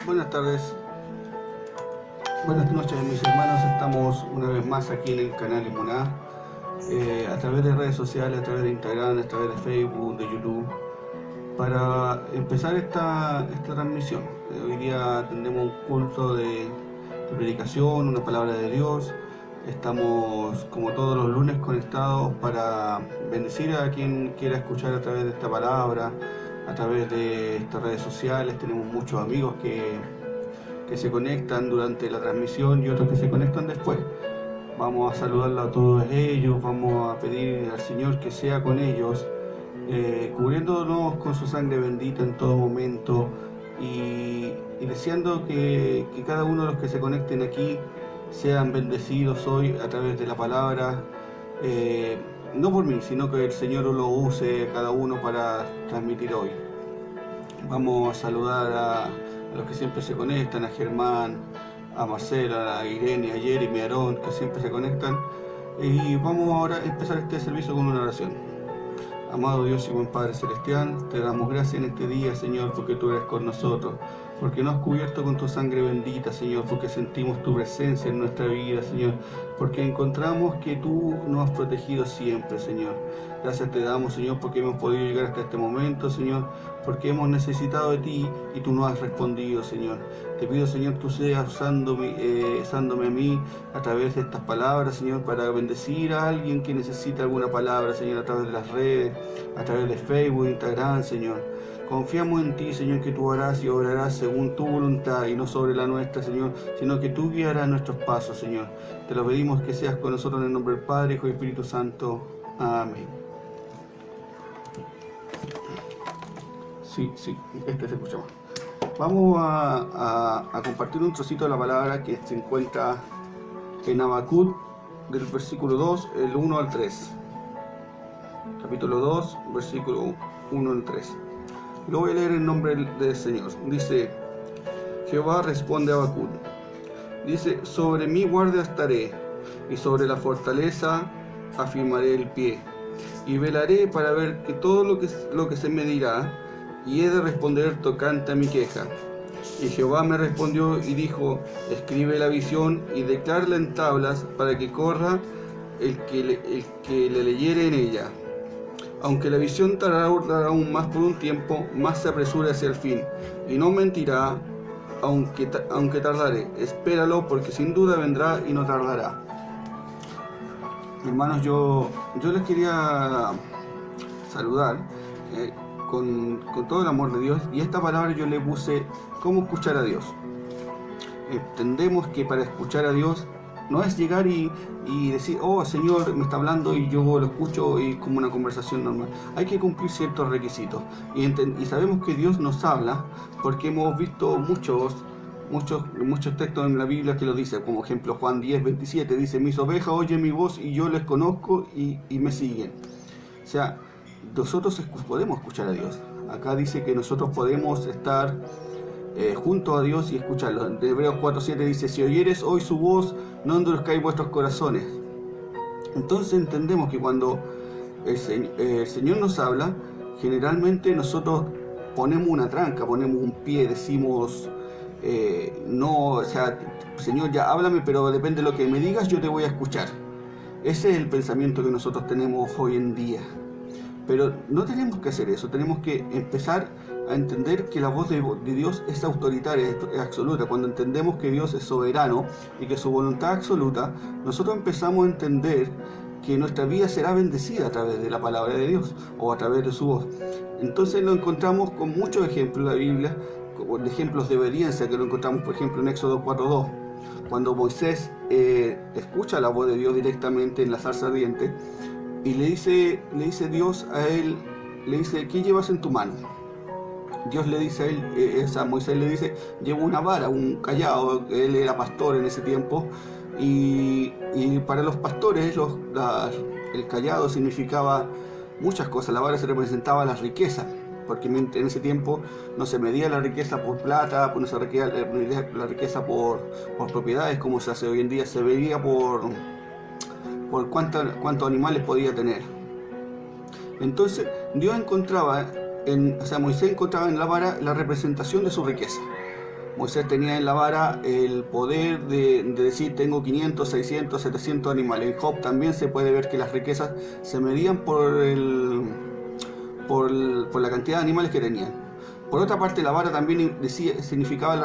Buenas tardes, buenas noches mis hermanos, estamos una vez más aquí en el canal Imuná, a través de redes sociales, a través de Instagram, a través de Facebook, de YouTube, para empezar esta transmisión. Hoy día tendremos un culto de predicación, una palabra de Dios. Estamos como todos los lunes conectados para bendecir a quien quiera escuchar a través de esta palabra, a través de estas redes sociales. Tenemos muchos amigos que se conectan durante la transmisión y otros que se conectan después. Vamos a saludarlos a todos ellos, vamos a pedir al Señor que sea con ellos, cubriéndonos con su sangre bendita en todo momento y deseando que cada uno de los que se conecten aquí sean bendecidos hoy a través de la palabra, no por mí, sino que el Señor lo use cada uno para transmitir hoy. Vamos a saludar a los que siempre se conectan, a Germán, a Marcela, a Irene, a Jeremy, a Aarón, que siempre se conectan. Y vamos ahora a empezar este servicio con una oración. Amado Dios y buen Padre Celestial, te damos gracias en este día, Señor, porque tú eres con nosotros, porque nos has cubierto con tu sangre bendita, Señor, porque sentimos tu presencia en nuestra vida, Señor, porque encontramos que tú nos has protegido siempre, Señor. Gracias te damos, Señor, porque hemos podido llegar hasta este momento, Señor, porque hemos necesitado de ti y tú nos has respondido, Señor. Te pido, Señor, tú seas usándome a mí a través de estas palabras, Señor, para bendecir a alguien que necesita alguna palabra, Señor, a través de las redes, a través de Facebook, Instagram, Señor. Confiamos en ti, Señor, que tú harás y obrarás según tu voluntad y no sobre la nuestra, Señor, sino que tú guiarás nuestros pasos, Señor. Te lo pedimos que seas con nosotros en el nombre del Padre, Hijo y Espíritu Santo. Amén. Sí, este se escucha más. Vamos a compartir un trocito de la palabra que se encuentra en Habacuc, del versículo 2, el 1 al 3. Capítulo 2, versículo 1 al 3. Lo voy a leer en nombre del Señor. Dice: Jehová responde a Habacuc. Dice: sobre mi guardia estaré, y sobre la fortaleza afirmaré el pie, y velaré para ver que todo lo que se me dirá, y he de responder tocante a mi queja. Y Jehová me respondió y dijo: escribe la visión y declárala en tablas, para que corra el que le leyere en ella. Aunque la visión tardará aún más por un tiempo, más se apresura hacia el fin, y no mentirá, aunque tardare. Espéralo, porque sin duda vendrá y no tardará. Hermanos, yo les quería saludar con todo el amor de Dios, y esta palabra yo le puse cómo escuchar a Dios. Entendemos que para escuchar a Dios no es llegar y decir: oh, Señor me está hablando y yo lo escucho y como una conversación normal. Hay que cumplir ciertos requisitos, y sabemos que Dios nos habla porque hemos visto muchos textos en la Biblia que lo dicen. Como ejemplo, Juan 10:27 dice: mis ovejas oyen mi voz y yo les conozco y me siguen. O sea, nosotros podemos escuchar a Dios. Acá dice que nosotros podemos estar junto a Dios y escucharlo. En Hebreos 4:7 dice: si oyeres hoy su voz, no endurezcáis vuestros corazones. Entonces entendemos que cuando el Señor nos habla, generalmente nosotros ponemos una tranca, ponemos un pie, decimos no, o sea, Señor, ya háblame, pero depende de lo que me digas, yo te voy a escuchar. Ese es el pensamiento que nosotros tenemos hoy en día. Pero no tenemos que hacer eso, tenemos que empezar a entender que la voz de Dios es autoritaria, es absoluta. Cuando entendemos que Dios es soberano y que su voluntad es absoluta, nosotros empezamos a entender que nuestra vida será bendecida a través de la palabra de Dios o a través de su voz. Entonces lo encontramos con muchos ejemplos en la Biblia, como ejemplos de obediencia, que lo encontramos por ejemplo en Éxodo 4:2, cuando Moisés escucha la voz de Dios directamente en la zarza ardiente. Y le dice Dios a él, le dice: ¿qué llevas en tu mano? Dios le dice a él, a Moisés le dice: llevo una vara, un cayado. Él era pastor en ese tiempo, y para los pastores el cayado significaba muchas cosas. La vara se representaba la riqueza, porque en ese tiempo no se medía la riqueza por plata, no se medía la riqueza por propiedades como se hace hoy en día. Se medía por cuántos animales podía tener. Entonces Dios encontraba Moisés encontraba en la vara la representación de su riqueza. Moisés tenía en la vara el poder de decir tengo 500, 600, 700 animales. En Job también se puede ver que las riquezas se medían por la cantidad de animales que tenían. Por otra parte, la vara también significaba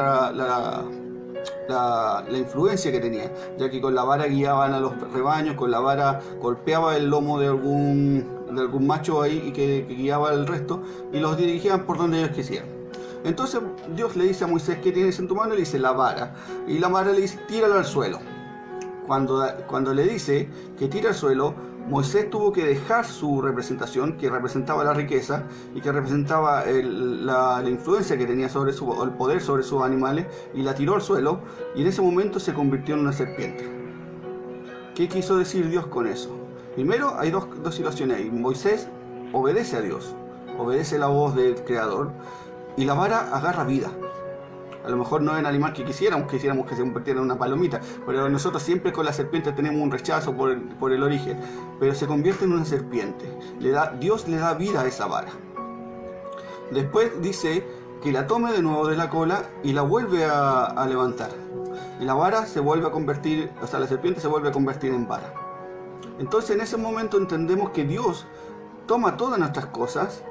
la influencia que tenía, ya que con la vara guiaban a los rebaños, con la vara golpeaba el lomo de algún macho ahí y que guiaba al resto y los dirigían por donde ellos quisieran. Entonces Dios le dice a Moisés: ¿qué tienes en tu mano? Y le dice: la vara. Y la vara le dice: tírala al suelo. Cuando le dice que tira al suelo, Moisés tuvo que dejar su representación, que representaba la riqueza y que representaba la influencia que tenía el poder sobre sus animales, y la tiró al suelo, y en ese momento se convirtió en una serpiente. ¿Qué quiso decir Dios con eso? Primero, hay dos situaciones ahí. Moisés obedece a Dios, obedece la voz del Creador, y la vara agarra vida. A lo mejor no es el animal que quisiéramos que se convirtiera en una palomita, pero nosotros siempre con la serpiente tenemos un rechazo por el origen, pero se convierte en una serpiente. Dios le da vida a esa vara. Después dice que la tome de nuevo de la cola y la vuelve a levantar. Y la vara se vuelve a convertir, o sea, la serpiente se vuelve a convertir en vara. Entonces en ese momento entendemos que Dios toma todas nuestras cosas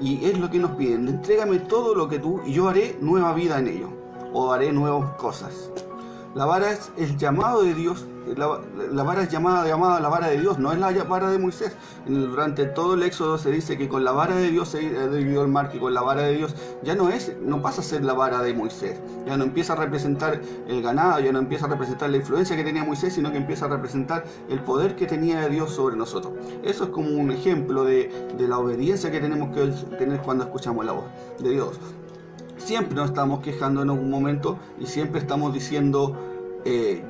y es lo que nos piden: entrégame todo lo que tú y yo haré nueva vida en ello, o haré nuevas cosas. La vara es el llamado de Dios. La vara es llamada la vara de Dios, no es la vara de Moisés. Durante todo el Éxodo se dice que con la vara de Dios se dividió el mar, que con la vara de Dios no pasa a ser la vara de Moisés, ya no empieza a representar el ganado, ya no empieza a representar la influencia que tenía Moisés, sino que empieza a representar el poder que tenía Dios sobre nosotros. Eso es como un ejemplo de la obediencia que tenemos que tener cuando escuchamos la voz de Dios. Siempre nos estamos quejando en algún momento y siempre estamos diciendo: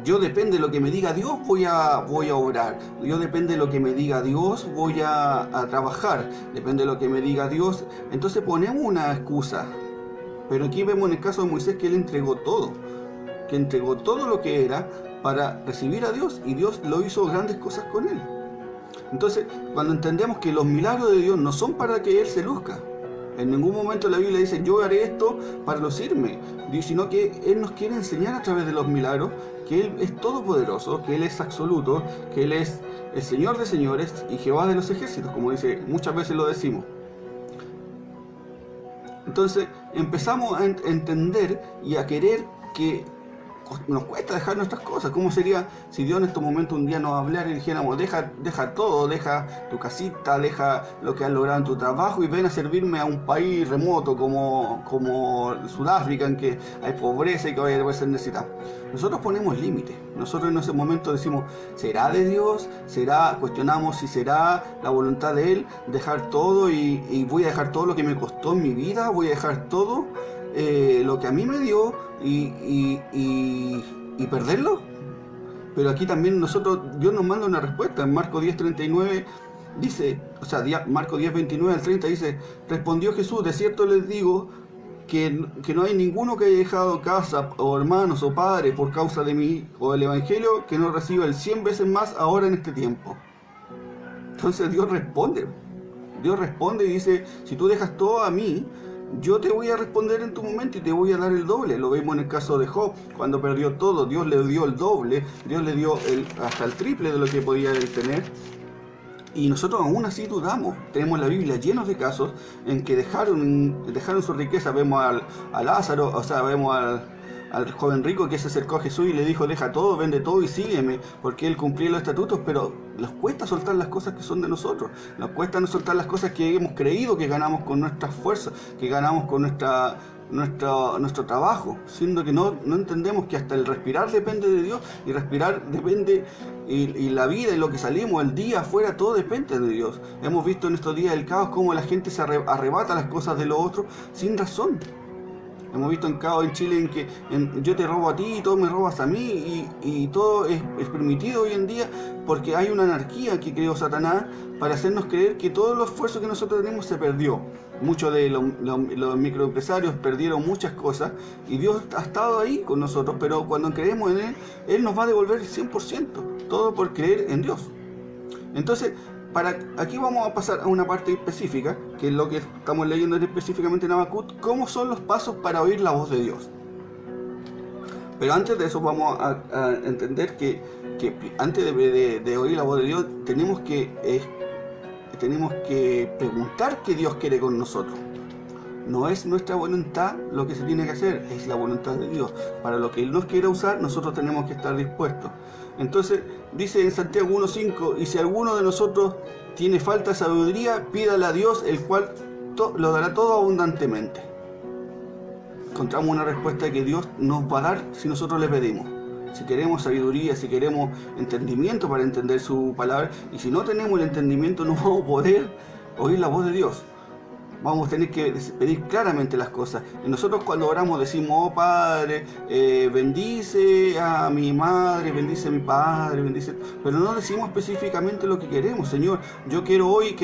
yo depende de lo que me diga Dios voy a obrar, yo depende de lo que me diga Dios voy a trabajar, depende de lo que me diga Dios. Entonces ponemos una excusa, pero aquí vemos en el caso de Moisés que él entregó todo lo que era para recibir a Dios, y Dios lo hizo grandes cosas con él. Entonces, cuando entendemos que los milagros de Dios no son para que él se luzca, en ningún momento la Biblia dice yo haré esto para lucirme, sino que Él nos quiere enseñar a través de los milagros que Él es todopoderoso, que Él es absoluto, que Él es el Señor de señores y Jehová de los ejércitos, como dice, muchas veces lo decimos. Entonces empezamos a entender y a querer que nos cuesta dejar nuestras cosas. ¿Cómo sería si Dios en estos momentos un día nos hablara y dijéramos: deja todo, deja tu casita, deja lo que has logrado en tu trabajo y ven a servirme a un país remoto como Sudáfrica, en que hay pobreza y que vaya a ser necesitado? Nosotros ponemos límites. Nosotros en ese momento decimos: ¿será de Dios? Cuestionamos si será la voluntad de Él dejar todo y voy a dejar todo lo que me costó en mi vida, voy a dejar todo lo que a mí me dio y perderlo. Pero aquí también Dios nos manda una respuesta. En Marcos 10:39 dice, Marcos 10:29 al 30 dice: respondió Jesús: de cierto les digo que no hay ninguno que haya dejado casa o hermanos o padres por causa de mí o del Evangelio que no reciba el 100 veces más ahora en este tiempo. Entonces Dios responde y dice: si tú dejas todo a mí, yo te voy a responder en tu momento y te voy a dar el doble. Lo vemos en el caso de Job, cuando perdió todo, Dios le dio el doble, Dios le dio hasta el triple de lo que podía él tener. Y nosotros aún así dudamos. Tenemos la Biblia llena de casos en que dejaron su riqueza. Vemos a Lázaro, vemos al joven rico que se acercó a Jesús y le dijo: deja todo, vende todo y sígueme, porque él cumplía los estatutos. Pero nos cuesta soltar las cosas que son de nosotros, nos cuesta no soltar las cosas que hemos creído que ganamos con nuestras fuerzas, que ganamos con nuestro trabajo, siendo que no entendemos que hasta el respirar depende de Dios, y respirar depende, y la vida y lo que salimos el día afuera, todo depende de Dios. Hemos visto en estos días el caos, cómo la gente se arrebata las cosas de los otros sin razón. Hemos visto en caos en Chile en que yo te robo a ti y todo me robas a mí, y todo es permitido hoy en día porque hay una anarquía que creó Satanás para hacernos creer que todo el esfuerzo que nosotros tenemos se perdió. Muchos de los microempresarios perdieron muchas cosas y Dios ha estado ahí con nosotros, pero cuando creemos en Él, Él nos va a devolver el 100%, todo por creer en Dios. Entonces, aquí vamos a pasar a una parte específica, que es lo que estamos leyendo específicamente en Habacuc: cómo son los pasos para oír la voz de Dios. Pero antes de eso vamos a entender que antes de oír la voz de Dios tenemos que preguntar qué Dios quiere con nosotros. No es nuestra voluntad lo que se tiene que hacer, es la voluntad de Dios. Para lo que Él nos quiera usar, nosotros tenemos que estar dispuestos. Entonces, dice en Santiago 1:5, y si alguno de nosotros tiene falta de sabiduría, pídale a Dios, el cual lo dará todo abundantemente. Encontramos una respuesta que Dios nos va a dar si nosotros le pedimos. Si queremos sabiduría, si queremos entendimiento para entender su palabra, y si no tenemos el entendimiento, no vamos a poder oír la voz de Dios. Vamos a tener que pedir claramente las cosas. Y nosotros cuando oramos decimos, oh Padre, bendice a mi madre, bendice a mi padre, bendice... Pero no decimos específicamente lo que queremos. Señor, yo quiero hoy,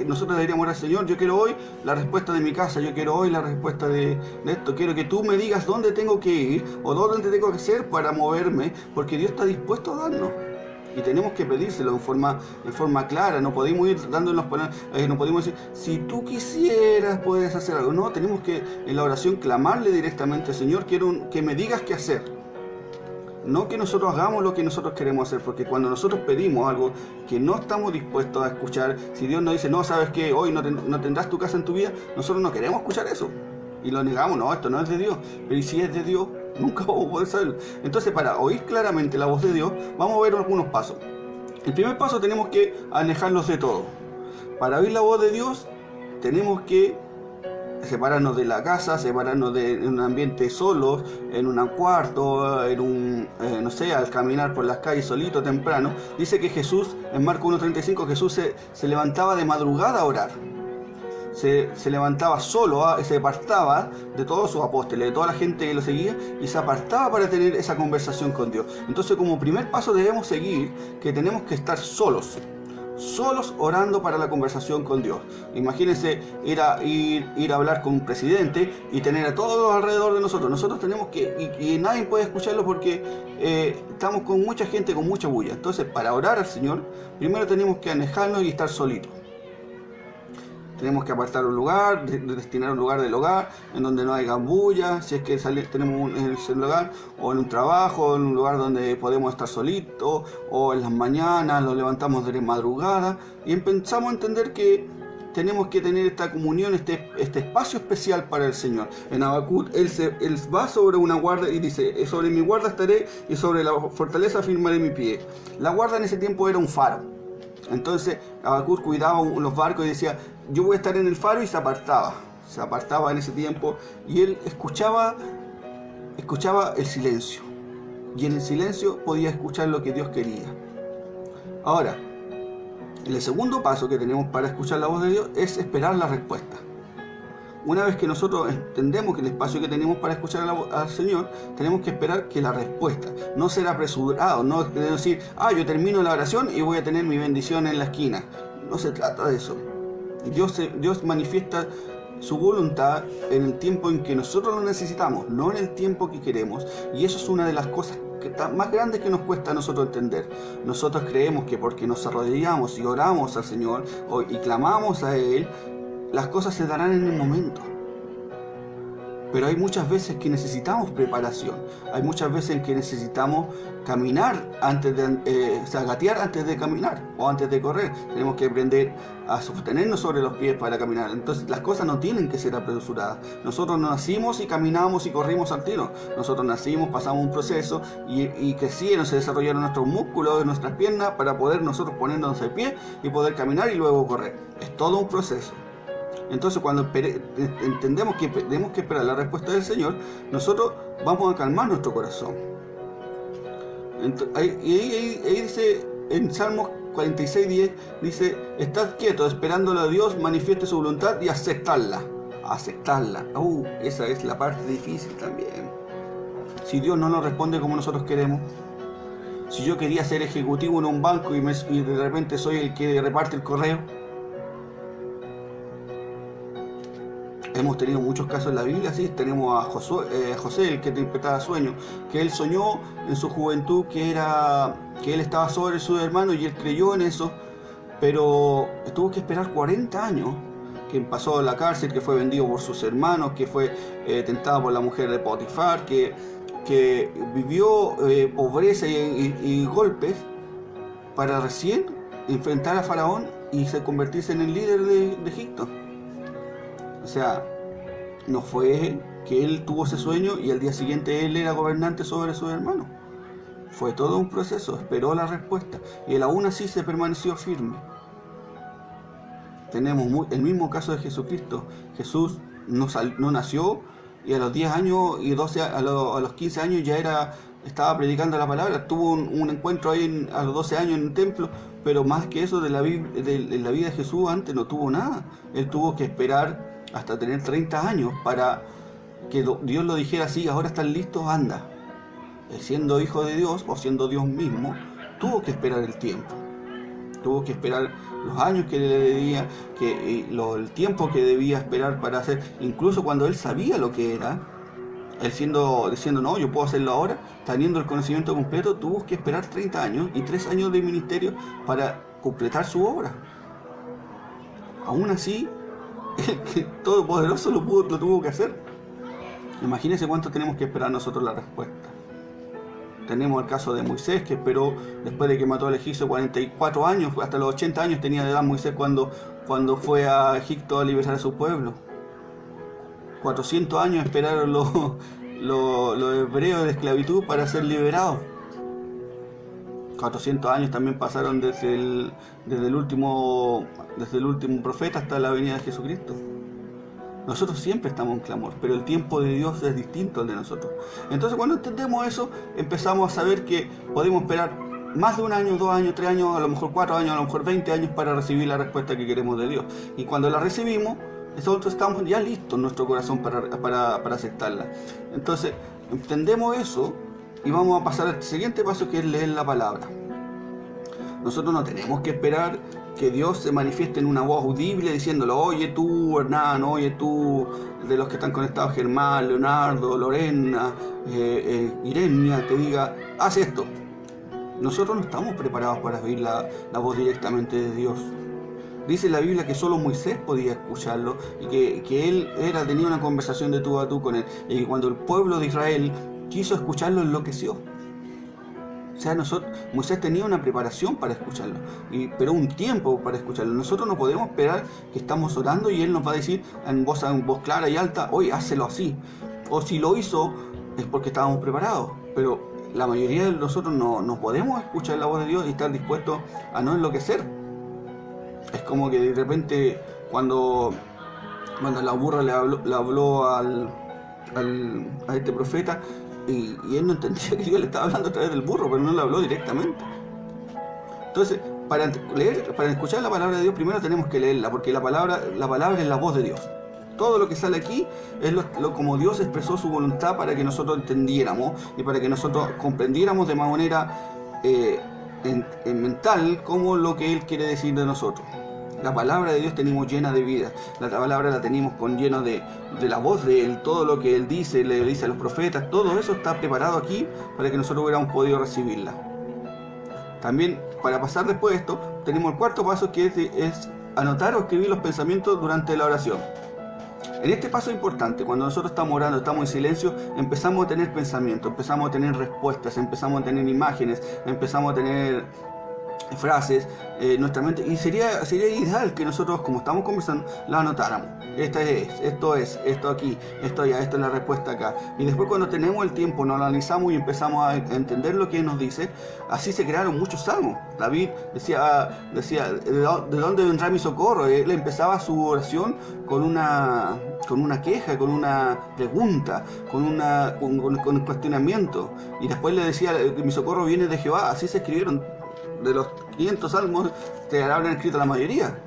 nosotros deberíamos orar, Señor, yo quiero hoy la respuesta de mi casa, yo quiero hoy la respuesta de esto. Quiero que tú me digas dónde tengo que ir o dónde tengo que hacer para moverme, porque Dios está dispuesto a darnos. Y tenemos que pedírselo en forma clara. No podemos ir dándonos, no podemos decir, si tú quisieras puedes hacer algo. No, tenemos que en la oración clamarle directamente, Señor, quiero que me digas qué hacer. No que nosotros hagamos lo que nosotros queremos hacer, porque cuando nosotros pedimos algo que no estamos dispuestos a escuchar, si Dios nos dice, no, sabes que hoy no tendrás tu casa en tu vida, nosotros no queremos escuchar eso. Y lo negamos, no, esto no es de Dios. Pero ¿y si es de Dios? Nunca vamos a poder saberlo. Entonces, para oír claramente la voz de Dios, vamos a ver algunos pasos. El primer paso, tenemos que alejarnos de todo. Para oír la voz de Dios, tenemos que separarnos de la casa, separarnos de un ambiente solos, en un cuarto, al caminar por las calles solito, temprano. Dice que Jesús, en Marcos 1:35, Jesús se levantaba de madrugada a orar. Se levantaba solo, se apartaba de todos sus apóstoles, de toda la gente que lo seguía, y se apartaba para tener esa conversación con Dios. Entonces, como primer paso debemos seguir que tenemos que estar solos orando para la conversación con Dios. Imagínense ir a hablar con un presidente y tener a todos alrededor de nosotros. Nosotros tenemos que, y nadie puede escucharlo porque estamos con mucha gente, con mucha bulla. Entonces, para orar al Señor, primero tenemos que alejarnos y estar solitos. Tenemos que apartar un lugar, destinar un lugar del hogar en donde no haya bulla, si es que tenemos en el hogar, o en un trabajo, o en un lugar donde podemos estar solitos, o en las mañanas nos levantamos de madrugada y empezamos a entender que tenemos que tener esta comunión, este espacio especial para el Señor. En Habacuc, él va sobre una guarda y dice, sobre mi guarda estaré y sobre la fortaleza firmaré mi pie. La guarda en ese tiempo era un faro. Entonces Habacuc cuidaba los barcos y decía, yo voy a estar en el faro, y se apartaba en ese tiempo, y él escuchaba el silencio, y en el silencio podía escuchar lo que Dios quería. Ahora, el segundo paso que tenemos para escuchar la voz de Dios es esperar la respuesta. Una vez que nosotros entendemos que el espacio que tenemos para escuchar al Señor, tenemos que esperar que la respuesta, no ser apresurado, no decir, yo termino la oración y voy a tener mi bendición en la esquina. No se trata de eso. Dios manifiesta su voluntad en el tiempo en que nosotros lo necesitamos, no en el tiempo que queremos. Y eso es una de las cosas más grandes que nos cuesta a nosotros entender. Nosotros creemos que porque nos arrodillamos y oramos al Señor y clamamos a Él, las cosas se darán en el momento. Pero hay muchas veces que necesitamos preparación. Hay muchas veces en que necesitamos caminar gatear antes de caminar o antes de correr. Tenemos que aprender a sostenernos sobre los pies para caminar. Entonces las cosas no tienen que ser apresuradas. Nosotros no nacimos y caminamos y corrimos al tiro. Nosotros nacimos, pasamos un proceso y crecieron, se desarrollaron nuestros músculos, nuestras piernas para poder nosotros ponernos de pie y poder caminar y luego correr. Es todo un proceso. Entonces, cuando entendemos que tenemos que esperar la respuesta del Señor, nosotros vamos a calmar nuestro corazón. Ahí dice, en Salmos 46:10, dice, estad quieto, esperándolo a Dios, manifieste su voluntad y aceptarla. Esa es la parte difícil también. Si Dios no nos responde como nosotros queremos, si yo quería ser ejecutivo en un banco y de repente soy el que reparte el correo. Hemos tenido muchos casos en la Biblia, sí. Tenemos a José, el que interpretaba sueños, que él soñó en su juventud que él estaba sobre su hermano y él creyó en eso, pero tuvo que esperar 40 años, que pasó en la cárcel, que fue vendido por sus hermanos, que fue tentado por la mujer de Potifar, que que vivió pobreza y golpes para recién enfrentar a Faraón y convertirse en el líder de Egipto. O sea, no fue que él tuvo ese sueño y al día siguiente él era gobernante sobre sus hermanos. Fue todo un proceso, esperó la respuesta y él aún así se permaneció firme. Tenemos el mismo caso de Jesucristo. Jesús no nació y a los 10 años y 12, a los 15 años ya estaba predicando la palabra. Tuvo un encuentro ahí a los 12 años en el templo, pero más que eso de la vida de Jesús antes no tuvo nada. Él tuvo que esperar hasta tener 30 años para que Dios lo dijera: sí, ahora están listos, anda. Él, siendo hijo de Dios o siendo Dios mismo, tuvo que esperar el tiempo. Tuvo que esperar los años que le debía, el tiempo que debía esperar para hacer, incluso cuando él sabía lo que era, él diciendo, no, yo puedo hacerlo ahora, teniendo el conocimiento completo, tuvo que esperar 30 años y 3 años de ministerio para completar su obra. Aún así, el Todopoderoso lo tuvo que hacer. Imagínense cuánto tenemos que esperar nosotros la respuesta. Tenemos el caso de Moisés, que esperó, después de que mató al egipcio, 44 años, hasta los 80 años tenía de edad Moisés cuando fue a Egipto a liberar a su pueblo. 400 años esperaron los hebreos de esclavitud para ser liberados. 400 años también pasaron desde el último profeta hasta la venida de Jesucristo. Nosotros siempre estamos en clamor, pero el tiempo de Dios es distinto al de nosotros. Entonces, cuando entendemos eso, empezamos a saber que podemos esperar más de 1 año, 2 años, 3 años, a lo mejor 4 años, a lo mejor 20 años para recibir la respuesta que queremos de Dios. Y cuando la recibimos, nosotros estamos ya listos en nuestro corazón para aceptarla. Entonces, entendemos eso y vamos a pasar al siguiente paso, que es leer la palabra. Nosotros no tenemos que esperar que Dios se manifieste en una voz audible diciéndolo: oye tú, Hernán, oye tú, de los que están conectados, Germán, Leonardo, Lorena, Irenia, te diga: haz esto. Nosotros no estamos preparados para oír la voz directamente de Dios. Dice la Biblia que solo Moisés podía escucharlo y que él tenía una conversación de tú a tú con él, y que cuando el pueblo de Israel quiso escucharlo, enloqueció. O sea, Moisés tenía una preparación para escucharlo, pero un tiempo para escucharlo. Nosotros no podemos esperar que estamos orando y él nos va a decir en voz clara y alta: oye, hácelo así. O si lo hizo es porque estábamos preparados, pero la mayoría de nosotros no podemos escuchar la voz de Dios y estar dispuestos a no enloquecer. Es como que de repente cuando la burra le habló a este profeta, y él no entendía que Dios le estaba hablando a través del burro, pero no le habló directamente. Entonces, para escuchar la palabra de Dios, primero tenemos que leerla, porque la palabra es la voz de Dios. Todo lo que sale aquí es como Dios expresó su voluntad para que nosotros entendiéramos y para que nosotros comprendiéramos de manera mental como lo que Él quiere decir de nosotros. La palabra de Dios tenemos llena de vida. La palabra la tenemos lleno de la voz de Él. Todo lo que Él dice, le dice a los profetas, todo eso está preparado aquí para que nosotros hubiéramos podido recibirla. También, para pasar después de esto, tenemos el cuarto paso, que es anotar o escribir los pensamientos durante la oración. En este paso importante, cuando nosotros estamos orando, estamos en silencio, empezamos a tener pensamientos, empezamos a tener respuestas, empezamos a tener imágenes, empezamos a tener frases, nuestra mente, y sería ideal que nosotros, como estamos conversando, la anotáramos. Esto aquí, esto allá, esta es la respuesta acá. Y después, cuando tenemos el tiempo, nos analizamos y empezamos a entender lo que nos dice. Así se crearon muchos salmos. David decía, ¿de dónde vendrá mi socorro? Él empezaba su oración con una queja, con una pregunta, con un cuestionamiento. Y después le decía: mi socorro viene de Jehová. Así se escribieron. De los 500 salmos, te habrán escrito la mayoría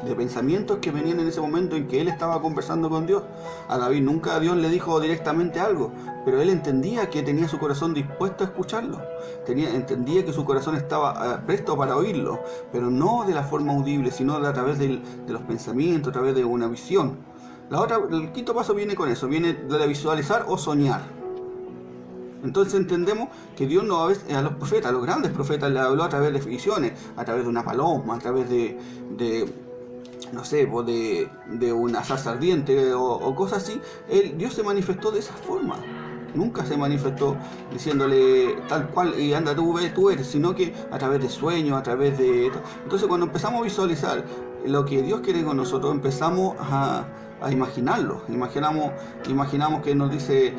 de pensamientos que venían en ese momento en que él estaba conversando con Dios. A David nunca Dios le dijo directamente algo, pero él entendía que tenía su corazón dispuesto a escucharlo. Entendía que su corazón estaba presto para oírlo, pero no de la forma audible, sino a través de los pensamientos, a través de una visión. El quinto paso viene con eso, viene de visualizar o soñar. Entonces entendemos que Dios no, a los profetas, a los grandes profetas, le habló a través de visiones, a través de una paloma, a través de una zarza ardiente o cosas así. Dios se manifestó de esa forma. nunca se manifestó diciéndole tal cual y anda tú eres, sino que a través de sueños, a través de esto. Entonces cuando empezamos a visualizar lo que Dios quiere con nosotros, empezamos a imaginarlo. Imaginamos que nos dice,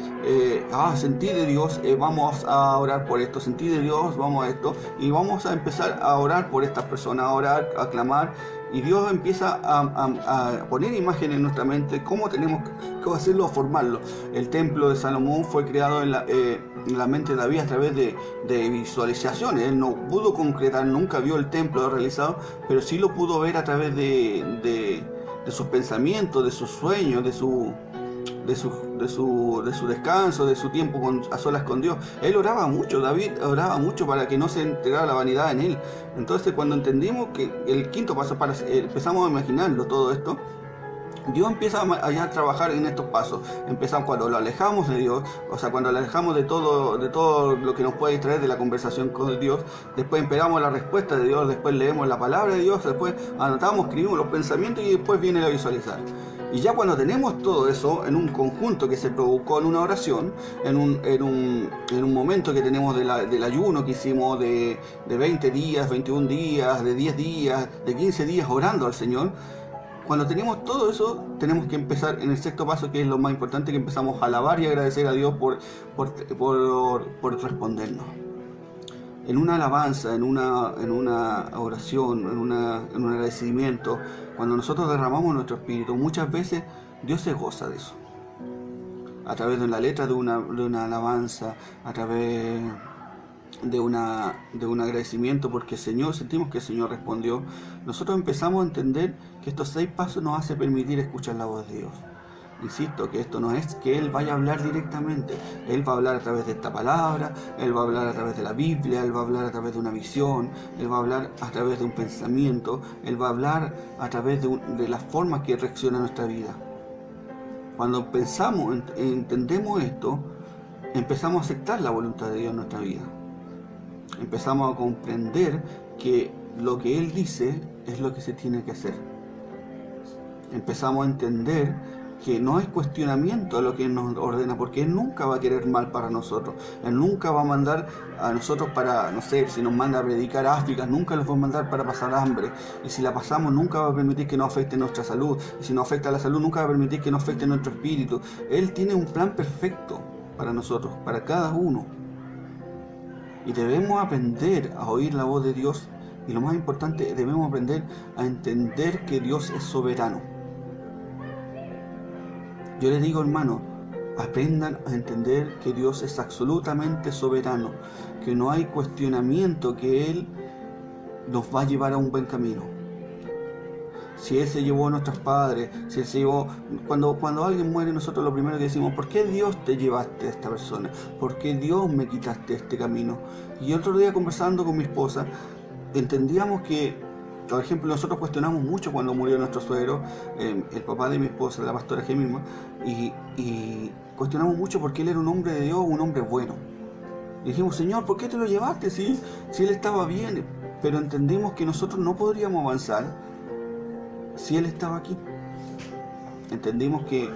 sentí de Dios, vamos a orar por esto, sentí de Dios, vamos a esto, y vamos a empezar a orar por estas personas, a orar, a clamar, y Dios empieza a poner imágenes en nuestra mente, cómo tenemos que hacerlo, a formarlo. El templo de Salomón fue creado en la mente de David a través de visualizaciones. Él no pudo concretar, nunca vio el templo realizado, pero sí lo pudo ver a través de sus pensamientos, de sus sueños, de su descanso, de su tiempo a solas con Dios. Él oraba mucho, David oraba mucho para que no se entrara la vanidad en él. Entonces cuando entendimos que el quinto paso, empezamos a imaginarlo todo esto, Dios empieza a trabajar en estos pasos. Empezamos cuando lo alejamos de Dios, o sea, cuando lo alejamos de todo lo que nos puede distraer de la conversación con Dios. Después esperamos la respuesta de Dios, después leemos la palabra de Dios, después anotamos, escribimos los pensamientos y después viene la visualizar. Y ya cuando tenemos todo eso en un conjunto que se provocó en una oración, en un momento que tenemos del ayuno que hicimos de 20 días, 21 días, de 10 días, de 15 días orando al Señor, cuando tenemos todo eso, tenemos que empezar en el sexto paso, que es lo más importante, que empezamos a alabar y agradecer a Dios por respondernos. En una alabanza, en una oración, en un agradecimiento, cuando nosotros derramamos nuestro espíritu, muchas veces Dios se goza de eso. A través de la letra de una alabanza, a través de un agradecimiento, porque sentimos que el Señor respondió. Nosotros empezamos a entender que estos 6 pasos nos hace permitir escuchar la voz de Dios. Insisto, que esto no es que Él vaya a hablar directamente. Él va a hablar a través de esta palabra, Él va a hablar a través de la Biblia, Él va a hablar a través de una visión, Él va a hablar a través de un pensamiento, Él va a hablar a través de las formas que reacciona nuestra vida. Cuando pensamos, entendemos esto, empezamos a aceptar la voluntad de Dios en nuestra vida. Empezamos a comprender que lo que Él dice es lo que se tiene que hacer. Empezamos a entender que no es cuestionamiento a lo que Él nos ordena, porque Él nunca va a querer mal para nosotros. Él nunca va a mandar a nosotros para, no sé, si nos manda a predicar a África, nunca los va a mandar para pasar hambre. Y si la pasamos, nunca va a permitir que nos afecte nuestra salud. Y si nos afecta la salud, nunca va a permitir que nos afecte nuestro espíritu. Él tiene un plan perfecto para nosotros, para cada uno. Y debemos aprender a oír la voz de Dios. Y lo más importante, debemos aprender a entender que Dios es soberano. Yo les digo, hermano, aprendan a entender que Dios es absolutamente soberano, que no hay cuestionamiento, que Él nos va a llevar a un buen camino. Si Él se llevó a nuestros padres, si Él se llevó... Cuando alguien muere, nosotros lo primero que decimos, ¿por qué Dios te llevaste a esta persona? ¿Por qué Dios me quitaste este camino? Y otro día, conversando con mi esposa, entendíamos que, por ejemplo, nosotros cuestionamos mucho cuando murió nuestro suegro, el papá de mi esposa, la pastora Gemma, y cuestionamos mucho porque él era un hombre de Dios, un hombre bueno. Y dijimos, Señor, ¿por qué te lo llevaste? Si él estaba bien. Pero entendimos que nosotros no podríamos avanzar si él estaba aquí. Entendimos que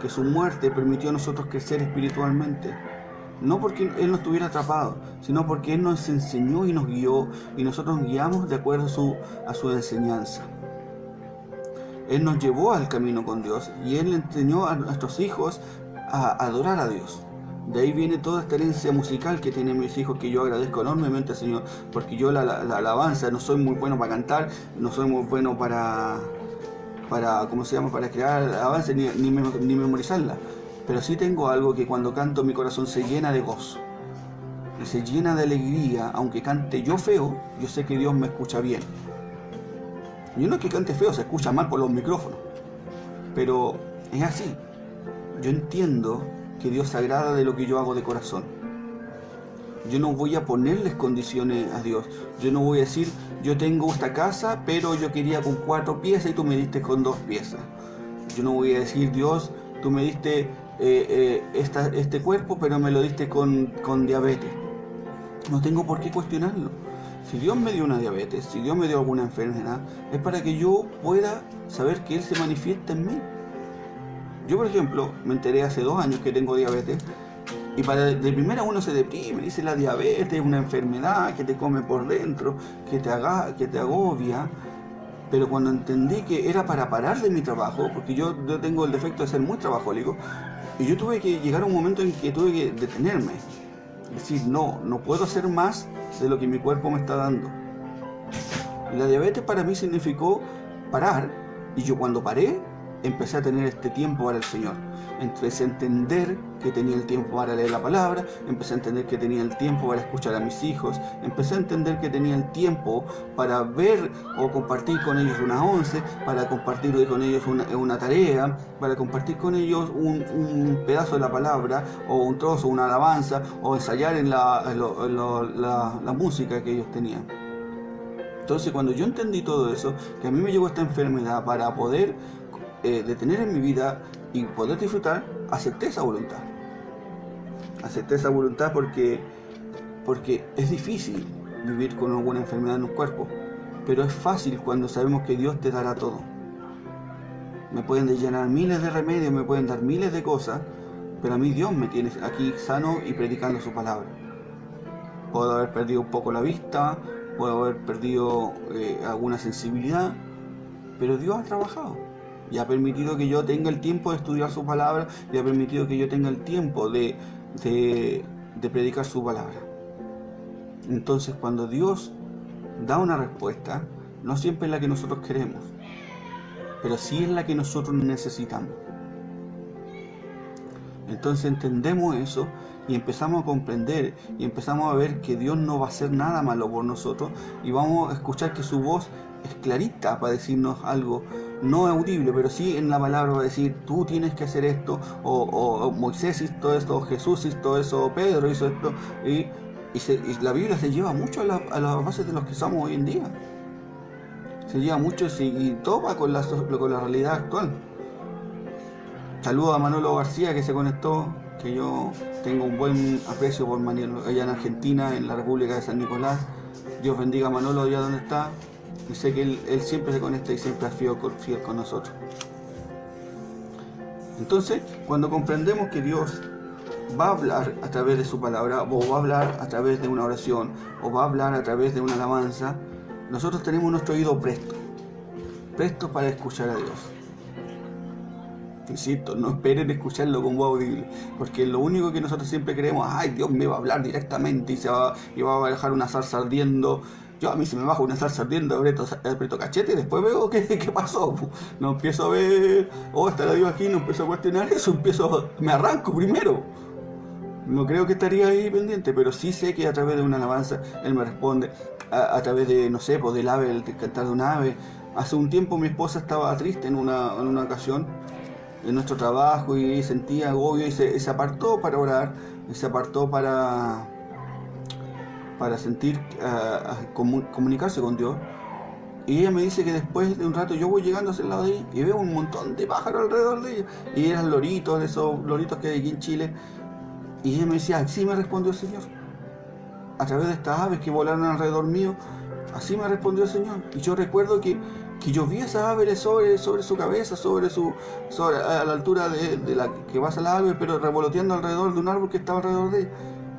su muerte permitió a nosotros crecer espiritualmente. No porque Él nos estuviera atrapado, sino porque Él nos enseñó y nos guió, y nosotros nos guiamos de acuerdo a su enseñanza. Él nos llevó al camino con Dios, y Él enseñó a nuestros hijos a adorar a Dios. De ahí viene toda esta herencia musical que tienen mis hijos, que yo agradezco enormemente, Señor, porque yo la alabanza, no soy muy bueno para cantar, no soy muy bueno para crear alabanza ni memorizarla. Pero sí tengo algo que cuando canto mi corazón se llena de gozo y se llena de alegría. Aunque cante yo feo, yo sé que Dios me escucha bien. Y no es que cante feo, se escucha mal por los micrófonos, pero es así. Yo entiendo que Dios se agrada de lo que yo hago de corazón. Yo no voy a ponerles condiciones a Dios. Yo no voy a decir, yo tengo esta casa, pero yo quería con 4 piezas y tú me diste con 2 piezas. Yo no voy a decir, Dios, tú me diste este cuerpo, pero me lo diste con diabetes. No tengo por qué cuestionarlo. Si Dios me dio una diabetes, si Dios me dio alguna enfermedad, es para que yo pueda saber que Él se manifiesta en mí. Yo, por ejemplo, me enteré hace 2 años que tengo diabetes, Y de primera uno se deprime, dice la diabetes, una enfermedad que te come por dentro, que te agobia. Pero cuando entendí que era para parar de mi trabajo, porque yo tengo el defecto de ser muy trabajólico, y yo tuve que llegar a un momento en que tuve que detenerme. Decir, no puedo hacer más de lo que mi cuerpo me está dando. Y la diabetes para mí significó parar, y yo cuando paré, empecé a tener este tiempo para el Señor. Empecé a entender que tenía el tiempo para leer la palabra, empecé a entender que tenía el tiempo para escuchar a mis hijos, empecé a entender que tenía el tiempo para ver o compartir con ellos una once, para compartir con ellos una tarea, para compartir con ellos un pedazo de la palabra, o un trozo, una alabanza, o ensayar en la música que ellos tenían. Entonces cuando yo entendí todo eso, que a mí me llegó esta enfermedad para poder detener en mi vida y poder disfrutar, acepté esa voluntad. Acepté esa voluntad porque es difícil vivir con alguna enfermedad en un cuerpo, pero es fácil cuando sabemos que Dios te dará todo. Me pueden llenar miles de remedios, me pueden dar miles de cosas, pero a mí Dios me tiene aquí sano y predicando su palabra. Puedo haber perdido un poco la vista, puedo haber perdido alguna sensibilidad, pero Dios ha trabajado y ha permitido que yo tenga el tiempo de estudiar su palabra, y ha permitido que yo tenga el tiempo de predicar su palabra. Entonces cuando Dios da una respuesta, no siempre es la que nosotros queremos, pero sí es la que nosotros necesitamos. Entonces entendemos eso y empezamos a comprender y empezamos a ver que Dios no va a hacer nada malo por nosotros, y vamos a escuchar que su voz es clarita para decirnos algo no audible, pero sí en la palabra va a decir, tú tienes que hacer esto, o Moisés hizo esto, o Jesús hizo eso, o Pedro hizo esto, y la Biblia se lleva mucho a las bases de los que somos hoy en día. Se lleva mucho y topa con la realidad actual. Saludo a Manolo García, que se conectó, que yo tengo un buen aprecio por Manolo allá en Argentina, en la República de San Nicolás. Dios bendiga a Manolo allá donde está, y sé que él siempre se conecta y siempre es fiel con nosotros. Entonces, cuando comprendemos que Dios va a hablar a través de su palabra, o va a hablar a través de una oración, o va a hablar a través de una alabanza, nosotros tenemos nuestro oído presto para escuchar a Dios. Insisto, no esperen escucharlo con voz audible, porque lo único que nosotros siempre queremos, ay, Dios me va a hablar directamente y va a dejar una zarza ardiendo. A mí se me baja una zarza ardiendo, aprieto cachete y después veo qué pasó. No empiezo a ver, estará Dios aquí, no empiezo a cuestionar eso, me arranco primero. No creo que estaría ahí pendiente, pero sí sé que a través de una alabanza Él me responde, a través de, no sé, del ave, el cantar de un ave. Hace un tiempo mi esposa estaba triste en una ocasión en nuestro trabajo y sentía agobio y se apartó para orar, y se apartó para sentir, comunicarse con Dios. Y ella me dice que después de un rato yo voy llegando hacia el lado de ella y veo un montón de pájaros alrededor de ella, y eran loritos, de esos loritos que hay aquí en Chile. Y ella me decía, así me respondió el Señor, a través de estas aves que volaron alrededor mío, así me respondió el Señor. Y yo recuerdo que yo vi esas aves sobre su cabeza, a la altura de la que pasa la ave, pero revoloteando alrededor de un árbol que estaba alrededor de ella.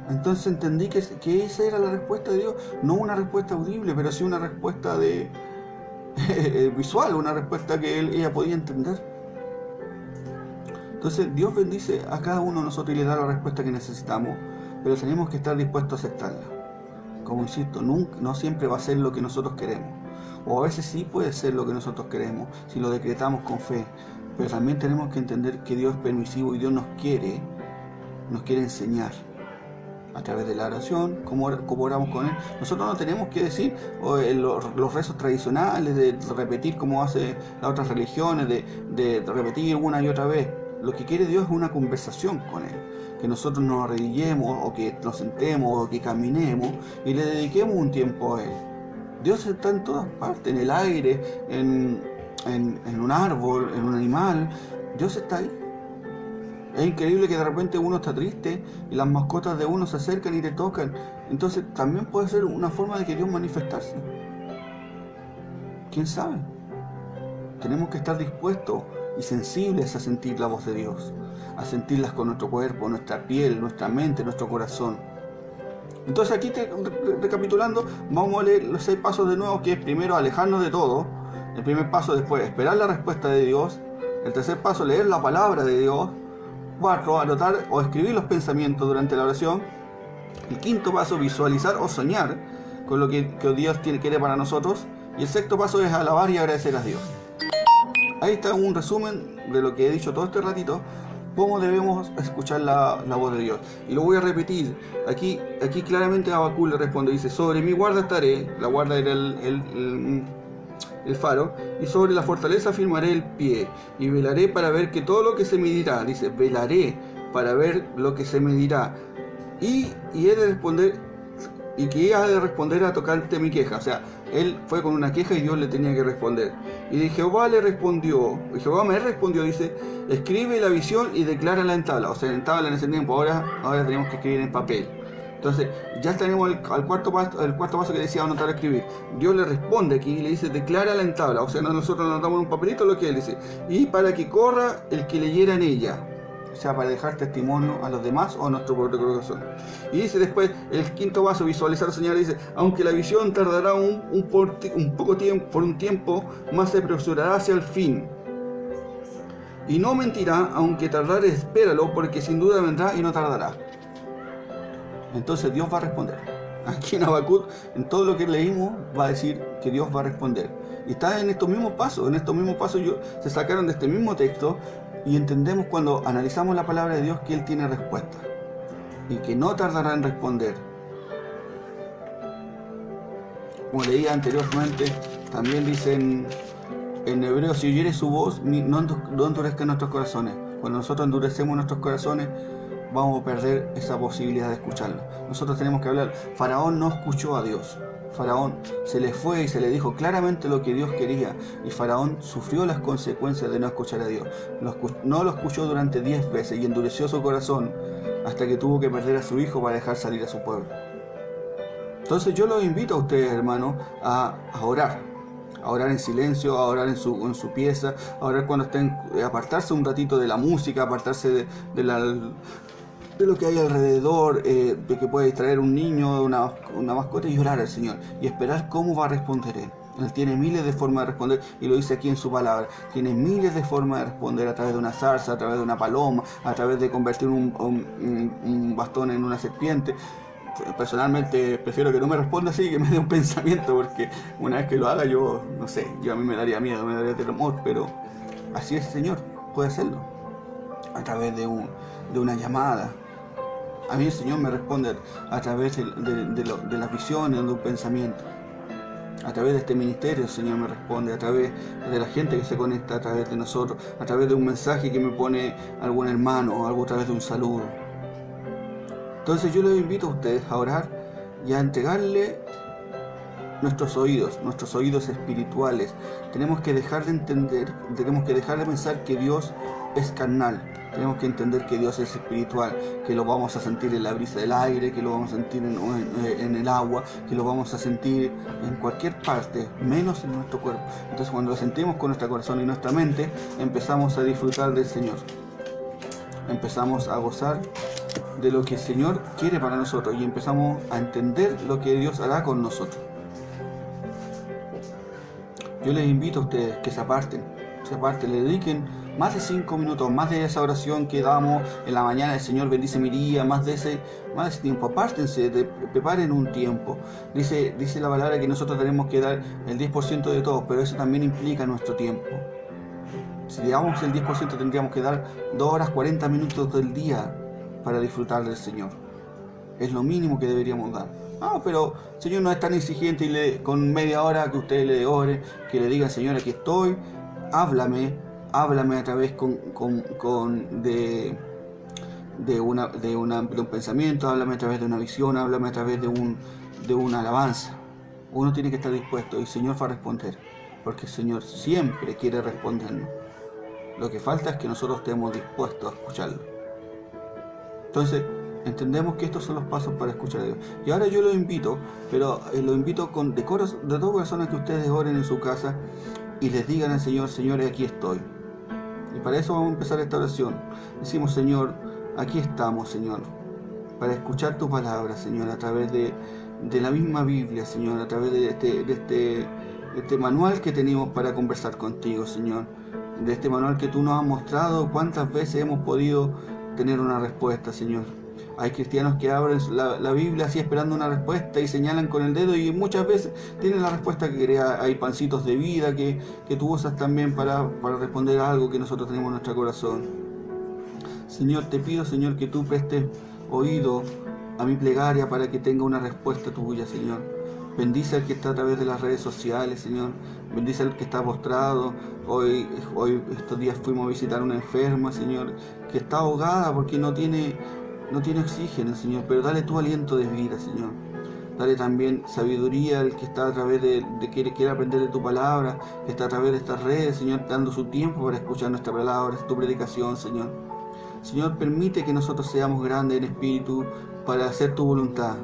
Entonces entendí que esa era la respuesta de Dios, no una respuesta audible, pero sí una respuesta visual, una respuesta que ella podía entender. Entonces Dios bendice a cada uno de nosotros y le da la respuesta que necesitamos, pero tenemos que estar dispuestos a aceptarla. Como insisto, no siempre va a ser lo que nosotros queremos, o a veces sí puede ser lo que nosotros queremos si lo decretamos con fe, pero también tenemos que entender que Dios es permisivo y Dios nos quiere enseñar a través de la oración, cómo oramos con Él. Nosotros no tenemos que decir los rezos tradicionales, de repetir como hace las otras religiones, de repetir una y otra vez. Lo que quiere Dios es una conversación con Él, que nosotros nos arrodillemos, o que nos sentemos, o que caminemos y le dediquemos un tiempo a Él. Dios está en todas partes, en el aire, en un árbol, en un animal. Dios está ahí. Es increíble que de repente uno está triste y las mascotas de uno se acercan y te tocan. Entonces también puede ser una forma de que Dios manifestarse. ¿Quién sabe? Tenemos que estar dispuestos y sensibles a sentir la voz de Dios, a sentirlas con nuestro cuerpo, nuestra piel, nuestra mente, nuestro corazón. Entonces aquí, recapitulando, vamos a leer los 6 pasos de nuevo, que es primero alejarnos de todo. El primer paso, después esperar la respuesta de Dios. El tercer paso, leer la palabra de Dios. 4, anotar o escribir los pensamientos durante la oración. El quinto paso, visualizar o soñar con lo que Dios quiere para nosotros. Y el sexto paso es alabar y agradecer a Dios. Ahí está un resumen de lo que he dicho todo este ratito, cómo debemos escuchar la voz de Dios. Y lo voy a repetir. Aquí claramente Habacuc le responde, dice: sobre mi guarda estaré. La guarda era el faro, y sobre la fortaleza firmaré el pie, y velaré para ver que todo lo que se me dirá, dice, velaré para ver lo que se me dirá, y he de responder, y que ha de responder a tocante mi queja. O sea, él fue con una queja y Dios le tenía que responder. Y Jehová me respondió, dice, escribe la visión y declárala en tabla. O sea, en tabla en ese tiempo, ahora tenemos que escribir en papel. Entonces, ya tenemos el cuarto paso que decía anotar, escribir. Dios le responde aquí y le dice, declárala en tabla. O sea, nosotros nos damos un papelito lo que él dice. Y para que corra el que leyera en ella. O sea, para dejar testimonio a los demás o a nuestro propio corazón. Y dice después, el quinto paso, visualizar, soñar, dice, aunque la visión tardará por un tiempo, más se apresurará hacia el fin. Y no mentirá, aunque tardare, espéralo, porque sin duda vendrá y no tardará. Entonces Dios va a responder. Aquí en Habacuc, en todo lo que leímos, va a decir que Dios va a responder. Y está en estos mismos pasos. Se sacaron de este mismo texto, y entendemos cuando analizamos la palabra de Dios que Él tiene respuesta. Y que no tardará en responder. Como leía anteriormente, también dice en Hebreo, si oyeres su voz, no endurezcan nuestros corazones. Cuando nosotros endurecemos nuestros corazones, vamos a perder esa posibilidad de escucharlo. Nosotros tenemos que hablar. Faraón no escuchó a Dios. Faraón se le fue y se le dijo claramente lo que Dios quería, y Faraón sufrió las consecuencias de no escuchar a Dios. No lo escuchó durante 10 veces y endureció su corazón hasta que tuvo que perder a su hijo para dejar salir a su pueblo. Entonces yo los invito a ustedes, hermanos, a orar en silencio, a orar en su pieza, a orar cuando estén, apartarse un ratito de la música, apartarse de lo que hay alrededor, de que puede distraer un niño, una mascota, y orar al Señor y esperar cómo va a responder Él. Él tiene miles de formas de responder, y lo dice aquí en su palabra. Tiene miles de formas de responder, a través de una zarza, a través de una paloma, a través de convertir un bastón en una serpiente. Personalmente prefiero que no me responda así, que me dé un pensamiento, porque una vez que lo haga yo a mí me daría miedo, me daría temor, pero así es el Señor, puede hacerlo a través de una llamada. A mí el Señor me responde a través de las visiones, de un pensamiento. A través de este ministerio el Señor me responde, a través de la gente que se conecta a través de nosotros, a través de un mensaje que me pone algún hermano, o algo a través de un saludo. Entonces yo les invito a ustedes a orar y a entregarle nuestros oídos espirituales. Tenemos que dejar de entender, tenemos que dejar de pensar que Dios es carnal. Tenemos que entender que Dios es espiritual, que lo vamos a sentir en la brisa del aire, que lo vamos a sentir en el agua, que lo vamos a sentir en cualquier parte, menos en nuestro cuerpo. Entonces cuando lo sentimos con nuestro corazón y nuestra mente, empezamos a disfrutar del Señor. Empezamos a gozar de lo que el Señor quiere para nosotros y empezamos a entender lo que Dios hará con nosotros. Yo les invito a ustedes que se aparten, le dediquen más de 5 minutos, más de esa oración que damos en la mañana, el Señor bendice mi día, más de ese tiempo. Apártense, preparen un tiempo. Dice la palabra que nosotros tenemos que dar el 10% de todo, pero eso también implica nuestro tiempo. Si le damos el 10%, tendríamos que dar 2 horas 40 minutos del día para disfrutar del Señor. Es lo mínimo que deberíamos dar. Pero el Señor no es tan exigente y con media hora que ustedes le oren, que le digan: Señor, aquí estoy, háblame a través de un pensamiento, háblame a través de una visión, háblame a través de una alabanza. Uno tiene que estar dispuesto y el Señor va a responder, porque el Señor siempre quiere respondernos. Lo que falta es que nosotros estemos dispuestos a escucharlo. Entonces, entendemos que estos son los pasos para escuchar a Dios. Y ahora yo los invito, pero los invito de todo corazón a que ustedes oren en su casa y les digan al Señor: Señor, aquí estoy. Y para eso vamos a empezar esta oración. Decimos, Señor, aquí estamos, Señor, para escuchar tu palabra, Señor, a través de la misma Biblia, Señor, a través de este manual que tenemos para conversar contigo, Señor, de este manual que tú nos has mostrado cuántas veces hemos podido tener una respuesta, Señor. Hay cristianos que abren la Biblia así esperando una respuesta y señalan con el dedo y muchas veces tienen la respuesta que quería. Hay pancitos de vida que tú usas también para responder a algo que nosotros tenemos en nuestro corazón. Señor, te pido, Señor, que tú prestes oído a mi plegaria para que tenga una respuesta tuya, Señor. Bendice al que está a través de las redes sociales, Señor. Bendice al que está postrado. Hoy estos días fuimos a visitar a una enferma, Señor, que está ahogada porque no tiene oxígeno, Señor. Pero dale tu aliento de vida, Señor. Dale también sabiduría al que está a través de quiere aprender de tu palabra, que está a través de estas redes, Señor, dando su tiempo para escuchar nuestra palabra, tu predicación, Señor. Señor, permite que nosotros seamos grandes en espíritu para hacer tu voluntad,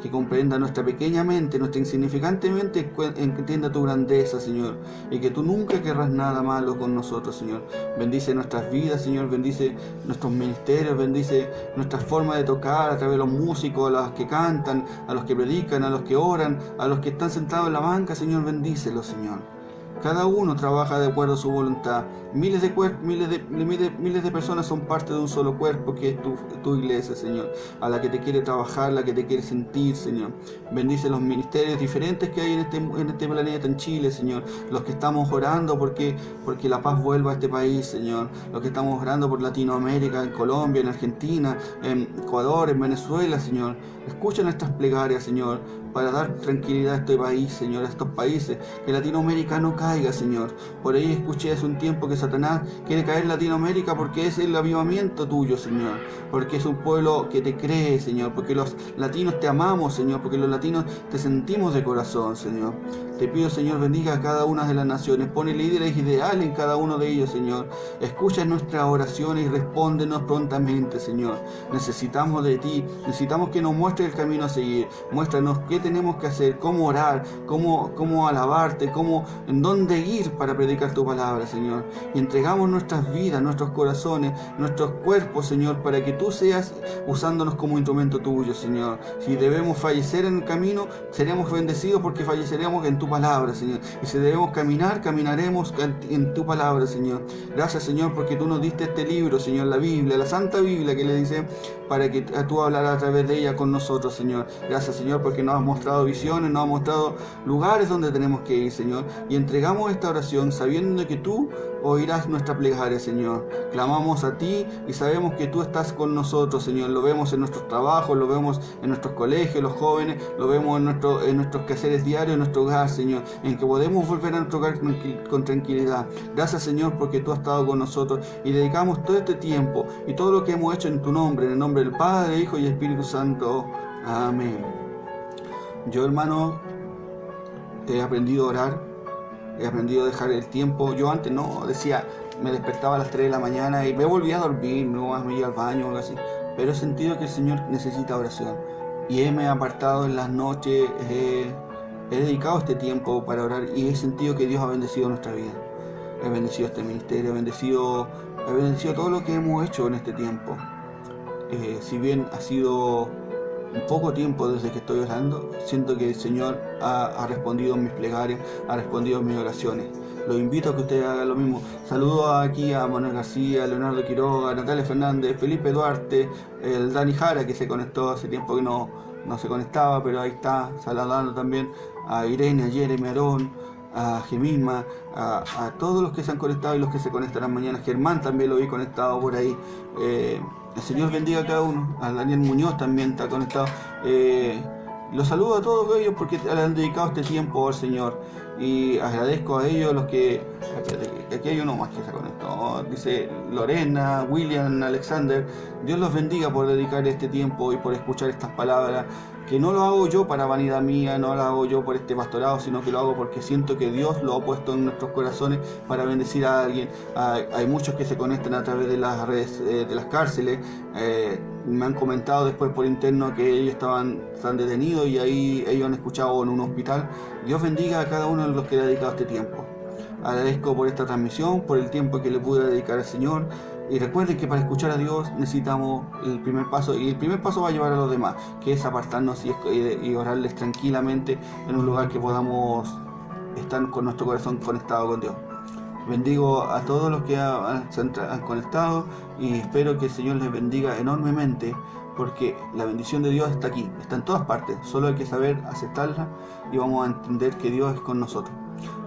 que comprenda nuestra pequeña mente, nuestra insignificante mente, entienda tu grandeza, Señor, y que tú nunca querrás nada malo con nosotros, Señor. Bendice nuestras vidas, Señor, bendice nuestros ministerios, bendice nuestra forma de tocar a través de los músicos, a los que cantan, a los que predican, a los que oran, a los que están sentados en la banca, Señor, bendícelos, Señor. Cada uno trabaja de acuerdo a su voluntad. Miles de personas son parte de un solo cuerpo que es tu iglesia, Señor, a la que te quiere trabajar, la que te quiere sentir, Señor. Bendice los ministerios diferentes que hay en este planeta, en Chile, Señor. Los que estamos orando porque la paz vuelva a este país, Señor. Los que estamos orando por Latinoamérica, en Colombia, en Argentina, en Ecuador, en Venezuela, Señor. Escucha nuestras plegarias, Señor, para dar tranquilidad a este país, Señor, a estos países, que Latinoamérica no caiga, Señor. Por ahí escuché hace un tiempo que Satanás quiere caer en Latinoamérica porque es el avivamiento tuyo, Señor, porque es un pueblo que te cree, Señor, porque los latinos te amamos, Señor, porque los latinos te sentimos de corazón, Señor. Te pido, Señor, bendiga a cada una de las naciones, pone líderes ideales en cada uno de ellos, Señor. Escucha nuestras oraciones y respóndenos prontamente, Señor. Necesitamos de ti, necesitamos que nos muestres el camino a seguir. Muéstranos qué tenemos que hacer, cómo orar, cómo alabarte, en dónde ir para predicar tu palabra, Señor. Y entregamos nuestras vidas, nuestros corazones, nuestros cuerpos, Señor, para que tú seas usándonos como instrumento tuyo, Señor. Si debemos fallecer en el camino, seremos bendecidos porque falleceremos en tu palabra, Señor. Y si debemos caminar, caminaremos en tu palabra, Señor. Gracias, Señor, porque tú nos diste este libro, Señor, la Biblia, la Santa Biblia que le dice, para que tú hablaras a través de ella con nosotros, Señor. Gracias, Señor, porque nos has mostrado visiones, nos has mostrado lugares donde tenemos que ir, Señor. Y entregamos esta oración sabiendo que tú oirás nuestra plegaria, Señor. Clamamos a ti y sabemos que tú estás con nosotros, Señor. Lo vemos en nuestros trabajos, lo vemos en nuestros colegios, los jóvenes, lo vemos en nuestros quehaceres diarios, en nuestro hogar, Señor, en que podemos volver a nuestro hogar con tranquilidad. Gracias, Señor, porque tú has estado con nosotros y dedicamos todo este tiempo y todo lo que hemos hecho en tu nombre, en el nombre del Padre, Hijo y Espíritu Santo. Amén. Yo, hermano, he aprendido a orar, he aprendido a dejar el tiempo. Yo antes no, me despertaba a las 3 de la mañana y me volvía a dormir, no me iba al baño o algo así. Pero he sentido que el Señor necesita oración y me he apartado en las noches, he dedicado este tiempo para orar y he sentido que Dios ha bendecido nuestra vida. He bendecido este ministerio, he bendecido todo lo que hemos hecho en este tiempo. Si bien ha sido un poco tiempo desde que estoy orando, siento que el Señor ha respondido a mis plegarias, ha respondido a mis oraciones. Los invito a que ustedes hagan lo mismo. Saludo aquí a Manuel García, Leonardo Quiroga, Natalia Fernández, Felipe Duarte, el Dani Jara, que se conectó hace tiempo que no se conectaba, pero ahí está, saludando también a Irene, a Jeremy, a Aarón, a Gemima, a todos los que se han conectado y los que se conectarán mañana. Germán también lo vi conectado por ahí. El Señor bendiga a cada uno. A Daniel Muñoz también está conectado. Los saludo a todos ellos porque le han dedicado este tiempo al Señor. Y agradezco a ellos los que... Aquí hay uno más que se conectó. Dice Lorena, William, Alexander. Dios los bendiga por dedicar este tiempo y por escuchar estas palabras. Que no lo hago yo para vanidad mía, no lo hago yo por este pastorado, sino que lo hago porque siento que Dios lo ha puesto en nuestros corazones para bendecir a alguien. Hay muchos que se conectan a través de las redes, de las cárceles. Me han comentado después por interno que ellos están detenidos y ahí ellos han escuchado en un hospital. Dios bendiga a cada uno de los que ha dedicado este tiempo. Agradezco por esta transmisión, por el tiempo que le pude dedicar al Señor. Y recuerden que para escuchar a Dios necesitamos el primer paso, y el primer paso va a llevar a los demás, que es apartarnos y orarles tranquilamente en un lugar que podamos estar con nuestro corazón conectado con Dios. Bendigo a todos los que se han conectado y espero que el Señor les bendiga enormemente, porque la bendición de Dios está aquí, está en todas partes, solo hay que saber aceptarla y vamos a entender que Dios es con nosotros.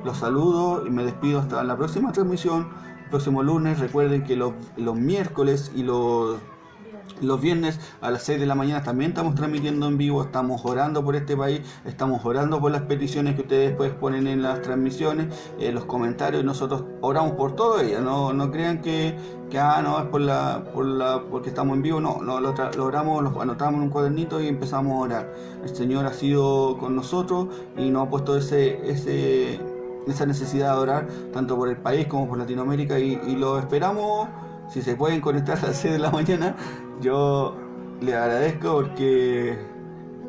Los saludo y me despido hasta la próxima transmisión, el próximo lunes. Recuerden que los miércoles y los viernes a las 6 de la mañana también estamos transmitiendo en vivo, estamos orando por este país, estamos orando por las peticiones que ustedes después ponen en las transmisiones, los comentarios. Nosotros oramos por todo ello, no crean que no es porque estamos en vivo, no, lo oramos, lo anotamos en un cuadernito y empezamos a orar. El Señor ha sido con nosotros y nos ha puesto esa necesidad de orar tanto por el país como por Latinoamérica, y lo esperamos. Si se pueden conectar a las 6 de la mañana, yo les agradezco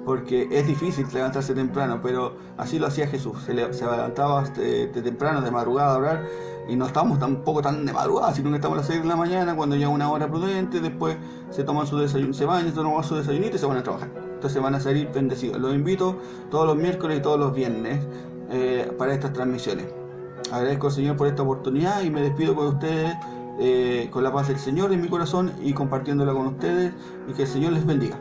porque es difícil levantarse temprano, pero así lo hacía Jesús. Se levantaba de temprano, de madrugada a orar, y no estamos tampoco tan de madrugada, sino que estamos a las 6 de la mañana, cuando ya una hora prudente, después se toman su desayuno, se bañan, se toman su desayunito y se van a trabajar. Entonces van a salir bendecidos. Los invito todos los miércoles y todos los viernes para estas transmisiones. Agradezco al Señor por esta oportunidad y me despido con ustedes. Con la paz del Señor en mi corazón y compartiéndola con ustedes, y que el Señor les bendiga.